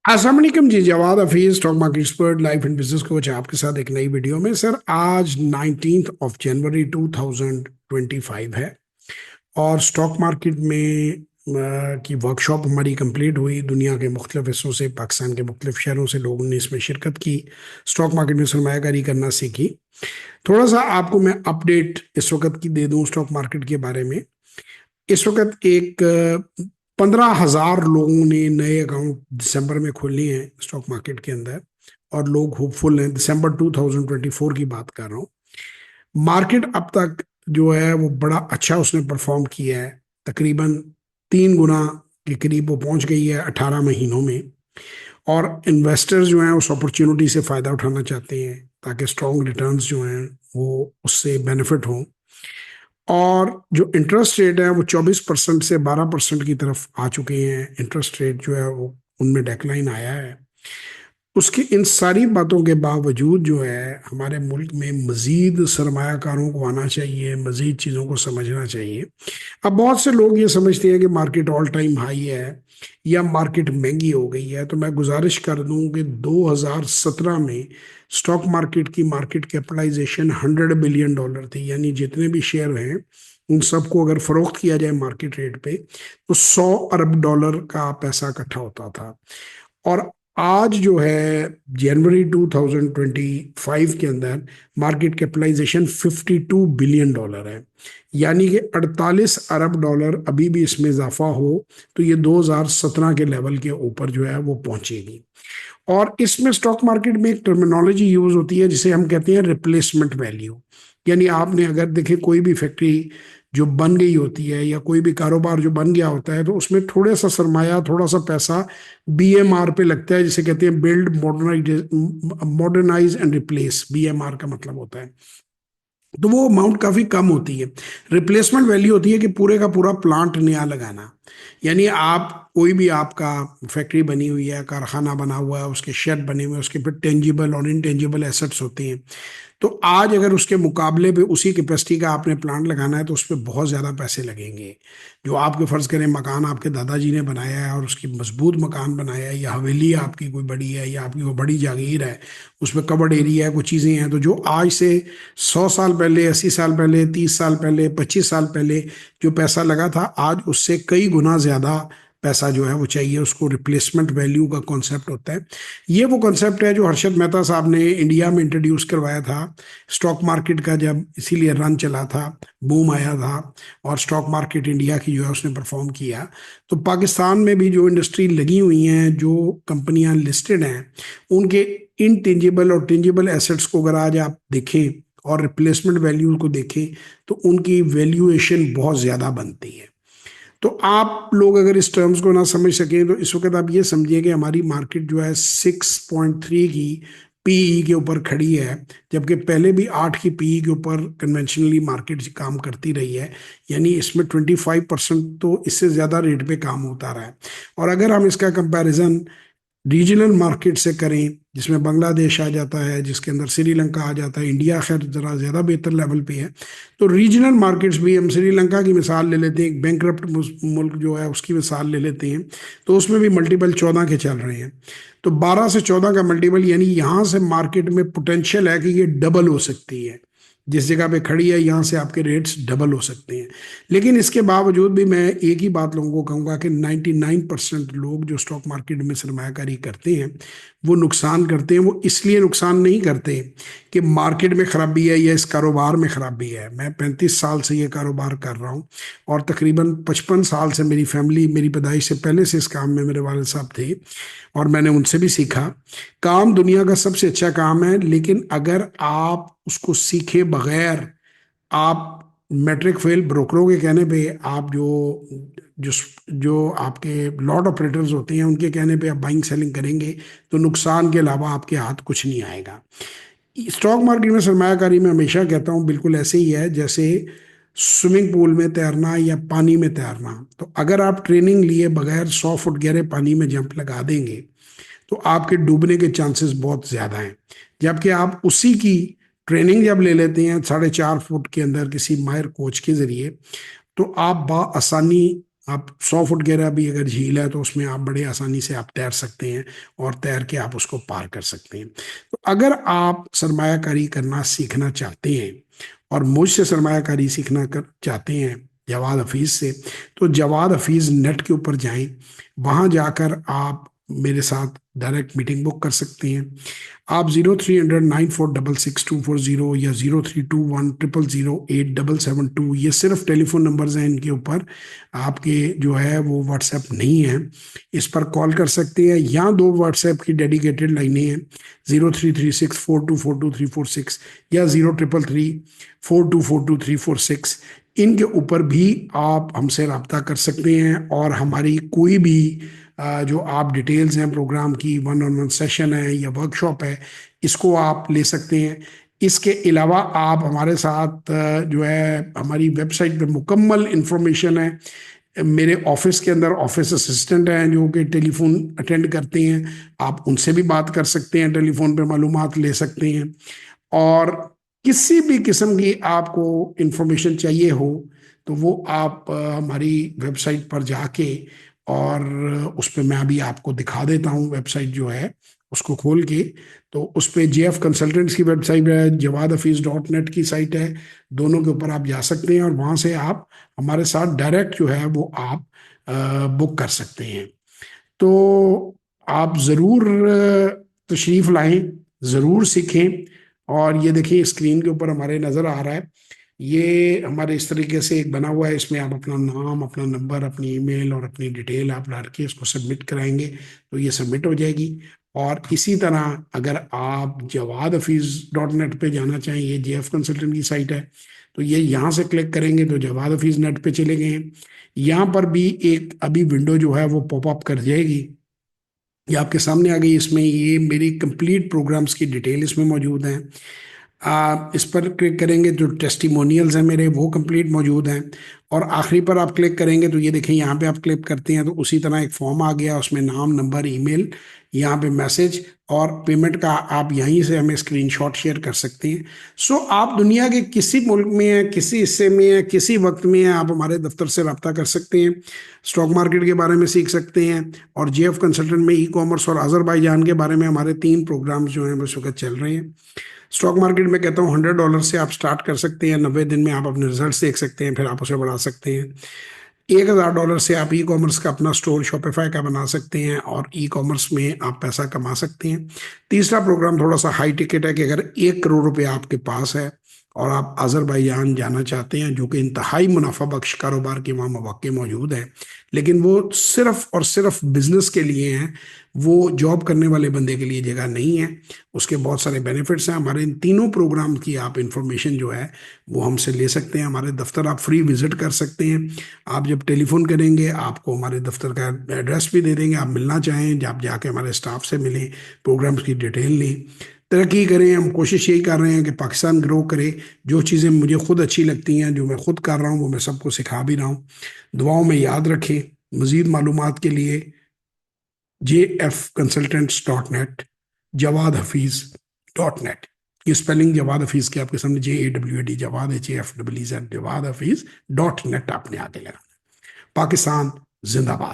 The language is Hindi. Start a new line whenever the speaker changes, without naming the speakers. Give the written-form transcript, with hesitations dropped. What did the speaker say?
अस्सलाम वालेकुम जी। Jawad Hafeez, stock market expert, life and business coach, आपके साथ एक नई वीडियो में। सर, आज 19 जनवरी 2025 है और स्टॉक मार्केट में की वर्कशॉप हमारी कंप्लीट हुई। दुनिया के मुख्तलिफ हिस्सों से, पाकिस्तान के मुख्तलिफ शहरों से लोगों ने इसमें शिरकत की, स्टॉक मार्केट में सरमायाकारी करना सीखी। थोड़ा सा आपको मैं अपडेट इस वक्त की दे दूं स्टॉक मार्केट के बारे में। इस वक्त एक 15,000 लोगों ने नए अकाउंट दिसंबर में खोले हैं स्टॉक मार्केट के अंदर, और लोग होपफुल हैं। दिसंबर 2024 की बात कर रहा हूँ। मार्केट अब तक जो है वो बड़ा अच्छा उसने परफॉर्म किया है। तकरीबन 3 गुना के करीब वो पहुंच गई है 18 महीनों में। और इन्वेस्टर्स जो हैं उस अपॉर्चुनिटी से फ़ायदा उठाना चाहते हैं ताकि स्ट्रॉन्ग रिटर्न्स जो हैं वो उससे बेनिफिट हों। और जो इंटरेस्ट रेट है वो 24% से 12% की तरफ आ चुके हैं। इंटरेस्ट रेट जो है वो उनमें डेक्लाइन आया है। उसकी इन सारी बातों के बावजूद जो है हमारे मुल्क में मज़ीद सरमायाकारों को आना चाहिए, मज़ीद चीज़ों को समझना चाहिए। अब बहुत से लोग ये समझते हैं कि मार्केट ऑल टाइम हाई है या मार्केट महंगी हो गई है। तो मैं गुजारिश कर दूं कि 2017 में स्टॉक मार्केट की मार्केट कैपिटलाइजेशन $100 बिलियन थी। यानी जितने भी शेयर हैं उन सबको अगर फरोख्त किया जाए मार्केट रेट पे तो $100 अरब का पैसा इकट्ठा होता था। और आज जो है जनवरी 2025 के अंदर मार्केट कैपिटलाइजेशन $52 बिलियन है। यानी कि $48 अरब अभी भी इसमें इजाफा हो तो ये 2017 के लेवल के ऊपर जो है वो पहुंचेगी। और इसमें स्टॉक मार्केट में एक टर्मिनोलॉजी यूज होती है जिसे हम कहते हैं रिप्लेसमेंट वैल्यू। यानी आपने अगर देखे कोई भी फैक्ट्री जो बन गई होती है या कोई भी कारोबार जो बन गया होता है तो उसमें थोड़ा सा सरमाया, थोड़ा सा पैसा बीएमआर पे लगता है, जिसे कहते हैं build modernise and replace. BMR का मतलब होता है, तो वो अमाउंट काफी कम होती है। रिप्लेसमेंट वैल्यू होती है कि पूरे का पूरा प्लांट नया लगाना। यानी आप कोई भी आपका फैक्ट्री बनी हुई है, कारखाना बना हुआ है, उसके शेड बने हुए हैं, उसके फिर टेंजिबल और इनटेंजिबल एसेट्स होते हैं। तो आज अगर उसके मुकाबले पे उसी कैपेसिटी का आपने प्लांट लगाना है तो उस पर बहुत ज़्यादा पैसे लगेंगे। जो आपके फ़र्ज़ करें मकान आपके दादाजी ने बनाया है और उसकी मजबूत मकान बनाया है, या हवेली आपकी कोई बड़ी है, या आपकी कोई बड़ी जागीर है, उसमें कवर्ड एरिया है, कुछ चीज़ें हैं, तो जो आज से 100 साल पहले, 80 साल पहले, 30 साल पहले, 25 साल पहले जो पैसा लगा था, आज उससे कई गुना ज़्यादा पैसा जो है वो चाहिए। उसको रिप्लेसमेंट वैल्यू का कॉन्सेप्ट होता है। ये वो कॉन्सेप्ट है जो हर्षद मेहता साहब ने इंडिया में इंट्रोड्यूस करवाया था स्टॉक मार्केट का, जब इसीलिए रन चला था, बूम आया था और स्टॉक मार्केट इंडिया की जो है उसने परफॉर्म किया। तो पाकिस्तान में भी जो इंडस्ट्री लगी हुई हैं, जो कंपनियां लिस्टेड हैं, उनके इनटेंजिबल और टेंजिबल एसेट्स को अगर आज आप देखें और रिप्लेसमेंट वैल्यू को देखें तो उनकी वैल्यूएशन बहुत ज़्यादा बनती है। तो आप लोग अगर इस टर्म्स को ना समझ सकें तो इस वक्त आप ये समझिए कि हमारी मार्केट जो है 6.3 की पीई के ऊपर खड़ी है, जबकि पहले भी 8 की पीई के ऊपर कन्वेंशनली मार्केट काम करती रही है। यानी इसमें 25% तो इससे ज़्यादा रेट पे काम होता रहा है। और अगर हम इसका कंपैरिजन रीजनल मार्केट से करें, जिसमें बांग्लादेश आ जाता है, जिसके अंदर श्रीलंका आ जाता है, इंडिया खैर ज़रा ज़्यादा बेहतर लेवल पे है, तो रीजनल मार्केट्स भी हम श्रीलंका की मिसाल ले लेते हैं, एक बैंकरप्ट मुल्क जो है उसकी मिसाल ले लेते हैं, तो उसमें भी मल्टीपल 14 के चल रहे हैं। तो 12 से 14 का मल्टीपल, यानी यहाँ से मार्केट में पोटेंशियल है कि ये डबल हो सकती है। जिस जगह पे खड़ी है यहाँ से आपके रेट्स डबल हो सकते हैं। लेकिन इसके बावजूद भी मैं एक ही बात लोगों को कहूँगा कि 99% लोग जो स्टॉक मार्केट में सरमायाकारी करते हैं वो नुकसान करते हैं। वो इसलिए नुकसान नहीं करते कि मार्केट में खराबी है या इस कारोबार में खराबी है। मैं 35 साल से ये कारोबार कर रहा हूँ और तकरीबन 55 साल से मेरी फैमिली, मेरी पैदाइश से पहले से इस काम में मेरे वालिद साहब थे और मैंने उनसे भी सीखा। काम दुनिया का सबसे अच्छा काम है, लेकिन अगर आप उसको सीखे बगैर आप मैट्रिक फेल ब्रोकरों के कहने पे, आप जो जो आपके लॉट ऑपरेटर्स होते हैं उनके कहने पे आप बाइंग सेलिंग करेंगे तो नुकसान के अलावा आपके हाथ कुछ नहीं आएगा। स्टॉक मार्केट में सरमायाकारी में हमेशा कहता हूँ बिल्कुल ऐसे ही है जैसे स्विमिंग पूल में तैरना या पानी में तैरना। तो अगर आप ट्रेनिंग लिए बगैर 100 फुट गहरे पानी में जंप लगा देंगे तो आपके डूबने के चांसेस बहुत ज़्यादा हैं। जबकि आप उसी की ट्रेनिंग जब ले लेते हैं 4.5 फुट के अंदर किसी माहिर कोच के ज़रिए, तो आप आसानी आप 100 फुट गहरा भी अगर झील है तो उसमें आप बड़े आसानी से आप तैर सकते हैं और तैर के आप उसको पार कर सकते हैं। तो अगर आप सरमायाकारी करना सीखना चाहते हैं और मुझसे सरमायाकारी सीखना कर चाहते हैं जवाद हफीज से, तो जवाद हफीज नेट के ऊपर जाएं। वहां जाकर आप मेरे साथ डायरेक्ट मीटिंग बुक कर सकते हैं। आप 0300 9466 240 या 0321 000 877 ये सिर्फ टेलीफोन नंबर्स हैं, इनके ऊपर आपके जो है वो व्हाट्सएप नहीं है, इस पर कॉल कर सकते हैं। या दो व्हाट्सएप की डेडिकेटेड लाइनें हैं, 0336 4242 346 या 0333 4242 346। इनके ऊपर भी आप हमसे रब्ता कर सकते हैं और हमारी कोई भी जो आप डिटेल्स हैं प्रोग्राम की, वन ऑन वन सेशन है या वर्कशॉप है, इसको आप ले सकते हैं। इसके अलावा आप हमारे साथ जो है हमारी वेबसाइट पे मुकम्मल इंफॉर्मेशन है। मेरे ऑफिस के अंदर ऑफिस असिस्टेंट हैं जो कि टेलीफोन अटेंड करते हैं, आप उनसे भी बात कर सकते हैं, टेलीफोन पे मालूमात ले सकते हैं। और किसी भी किस्म की आपको इंफॉर्मेशन चाहिए हो तो वो आप हमारी वेबसाइट पर जाके, और उस पर मैं अभी आपको दिखा देता हूँ वेबसाइट जो है उसको खोल के। तो उस पर JF कंसल्टेंट्स की वेबसाइट है, jawad-hafiz.net की साइट है, दोनों के ऊपर आप जा सकते हैं और वहाँ से आप हमारे साथ डायरेक्ट जो है वो आप बुक कर सकते हैं। तो आप ज़रूर तशरीफ़ लाएं, ज़रूर सीखें। और ये देखिए स्क्रीन के ऊपर हमारे नज़र आ रहा है, ये हमारे इस तरीके से एक बना हुआ है, इसमें आप अपना नाम, अपना नंबर, अपनी ईमेल और अपनी डिटेल आप डाल के इसको सबमिट कराएंगे तो ये सबमिट हो जाएगी। और इसी तरह अगर आप jawad-hafiz.net पे जाना चाहें, ये JF कंसल्टेंट की साइट है, तो ये यहाँ से क्लिक करेंगे तो जवाद हफीज नेट पे चले गए हैं। यहाँ पर भी एक अभी विंडो जो है वो पॉपअप कर जाएगी, ये आपके सामने आ गई। इसमें ये मेरी कंप्लीट प्रोग्राम्स की डिटेल इसमें मौजूद है। आप इस पर क्लिक करेंगे जो टेस्टिमोनियल्स हैं मेरे वो कंप्लीट मौजूद हैं। और आखिरी पर आप क्लिक करेंगे तो ये देखें, यहाँ पे आप क्लिक करते हैं तो उसी तरह एक फॉर्म आ गया, उसमें नाम, नंबर, ईमेल, यहाँ पे मैसेज और पेमेंट का आप यहीं से हमें स्क्रीनशॉट शेयर कर सकते हैं। सो आप दुनिया के किसी मुल्क में हैं, किसी हिस्से में हैं, किसी वक्त में हैं, आप हमारे दफ्तर से रब्ता कर सकते हैं, स्टॉक मार्केट के बारे में सीख सकते हैं। और JF कंसल्टेंट में ई-कॉमर्स और अजरबैजान के बारे में हमारे 3 प्रोग्राम्स जो हैं इस वक्त चल रहे हैं। स्टॉक मार्केट में कहता हूँ $100 से आप स्टार्ट कर सकते हैं, 90 दिन में आप अपने रिजल्ट देख सकते हैं, फिर आप उसे बढ़ा सकते हैं। $1000 से आप ई-कॉमर्स का अपना स्टोर शॉपिफाई का बना सकते हैं और ई-कॉमर्स में आप पैसा कमा सकते हैं। तीसरा प्रोग्राम थोड़ा सा हाई टिकट है कि अगर 1 करोड़ रुपया आपके पास है और आप अजरबैजान जाना चाहते हैं, जो कि इंतहाई मुनाफा बख्श कारोबार के वहाँ मौके मौजूद हैं, लेकिन वो सिर्फ और सिर्फ बिजनेस के लिए हैं, वो जॉब करने वाले बंदे के लिए जगह नहीं है। उसके बहुत सारे बेनिफिट्स हैं। हमारे इन तीनों प्रोग्राम की आप इंफॉर्मेशन जो है वो हमसे ले सकते हैं। हमारे दफ्तर आप फ्री विजिट कर सकते हैं। आप जब टेलीफोन करेंगे आपको हमारे दफ्तर का एड्रेस भी दे देंगे, आप मिलना चाहें आप जाके हमारे स्टाफ से मिलें, प्रोग्राम्स की डिटेल लें, तरक्की करें। हम कोशिश यही कर रहे हैं कि पाकिस्तान ग्रो करे। जो चीज़ें मुझे खुद अच्छी लगती हैं, जो मैं खुद कर रहा हूँ, वो मैं सबको सिखा भी रहा हूँ। दुआओं में याद रखें। मज़ीद मालूमात के लिए JFconsultants.net, jawad-hafiz.net। ये स्पेलिंग जवाद हफीज के आपके सामने, JAWAD Jawad HAFEZ Jawad Hafeez .net आपने आगे लगाना। पाकिस्तान जिंदाबाद।